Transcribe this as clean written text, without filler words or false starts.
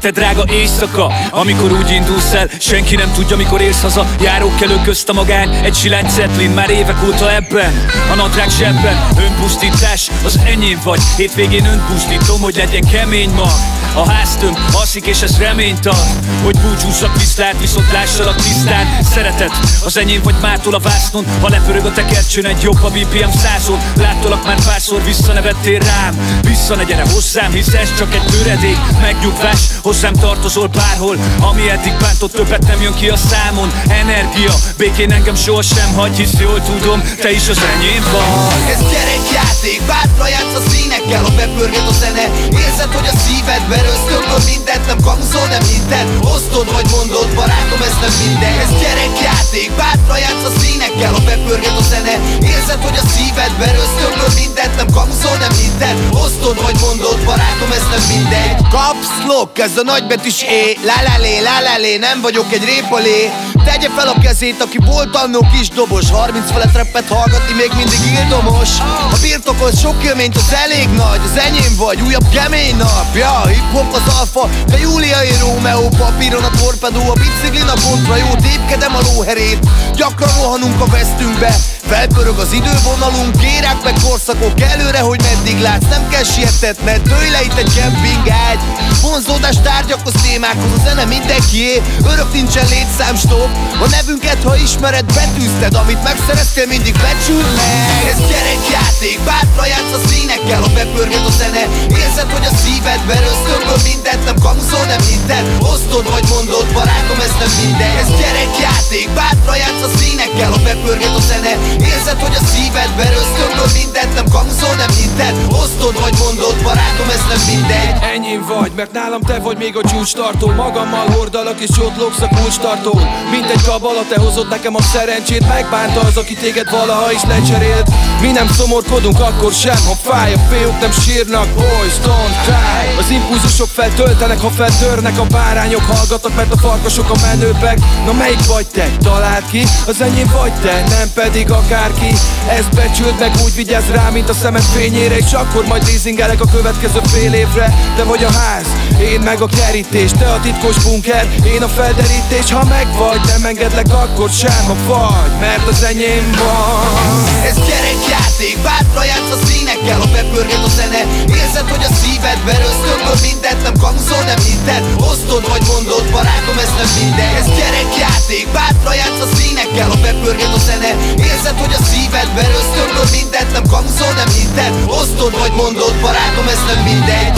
te drága éjszaka. Amikor úgy indulsz el, senki nem tudja, mikor érsz haza. Járókelő közt a magány, egy silány Zeppelin, már évek óta ebben, a nadrág zsebben. Önpusztítás, az enyém vagy, hétvégén önpusztítom, hogy legyen kemény mag. A háztömb alszik és ez reményt ad, hogy búcsúzzak viszlát, viszont lássalak tisztán. Szeretet, az enyém vagy mától a vásznon, ha lepörög a tekercsön egy jobb a BPM 100-on. Láttalak már párszor, visszanevettél rám, vissza ne gyere hozzám, hisz ez csak egy töredék. Megnyugvás, hozzám tartozol bárhol, ami eddig bántott, többet nem jön ki a számon. Energia, békén engem sohasem hagy, hisz jól tudom, te is az enyém vagy. Ez gyerekjáték, bátran játsz a színekkel, ha bepörget a zene. Érzed, hogy a szívedben ösztönből mindent, nem kamuzol, nem hitted. Osztod vagy mondod, barátom, ez nem minden. Ez gyerekjáték, bátran játsz a színekkel, ha bepörget a zene. Érzed, hogy a szívedben ösztönből mindent, nem kamuzol, nem hitted. Osztod vagy mondod, barátom, ez nem minden. Kapszlok, ez a nagybetűs é, lálálé, nem vagyok egy répalé. Tegye fel a kezét, aki volt annó kis dobos, 30 felett rappet hallgatni még mindig ildomos. A birtokol sok élményt, az elég nagy, az enyém vagy, újabb kemény nap. Ja, hip-hop az alfa, de Júliai Rómeó, papíron a torpedó, a biciklin a kontra jó, tépkedem a lóherét. Gyakran rohanunk a vesztünkbe, felpörög az idővonalunk, kérák meg korszakok előre, hogy meddig látsz. Nem kell sietetned, dőj le itt egy camping ágy. Vonzódás tárgyakhoz, témákhoz, a zene mindenkié, örök nincsen létszámstop. A nevünket, ha ismered, betűzted, amit megszereztél, mindig becsül meg. Ez gyerekjáték, bátran játsz a színekkel, ha bepörget a zene. Érzed, hogy a szívedben ösztönből mindent, nem kamuzol, nem hitted. Osztod vagy mondod, barátom, ez nem minden. Ez gyerekjáték, bátran játsz a színekkel, ha bepörget a zene. Érzed, hogy a szívedben ösztönből mindent, nem kamuzol, nem hitted. Osztod vagy mondod, barátom, ez nem minden. Enyém vagy, mert nálam te vagy még a csúcstartó. Magammal hordalak és csotlogsz a kulcstartón. Mint egy kabala, te hozod nekem a szerencsét. Megbánta az, aki téged valaha is lecserélt. Mi nem szomorkodunk akkor sem, ha fáj. A fiúk nem sírnak, boys don't cry. Az impulzusok feltöltenek, ha feltörnek. A bárányok hallgatnak, mert a farkasok a menőbbek. Na melyik vagy te? Találd ki, az enyém vagy te, nem pedig akárki. Ezt becsüld meg, úgy vigyázz rá, mint a szemed fényére. És akkor majd leasingelek a következő fél évre. Te vagy a ház, én meg a kerítés. Te a titkos bunker, én a felderítés. Ha megvagy, nem engedlek akkor sem, ha vagy, mert az enyém van. Ez gyerekjáték, bátran játsz a színekkel, ha bepörget a zene. Érzed, hogy a szívedben ösztönből mindent, nem kamuzol, nem hitted. Osztod vagy mondod, barátom, ez nem minden. Ez gyerekjáték, bátran játsz a színekkel, ha bepörget a zene. Érzed, hogy a szívedben ösztönből mindent, nem kamuzol, nem hitted. Osztod vagy mondod, barátom, ez nem minden.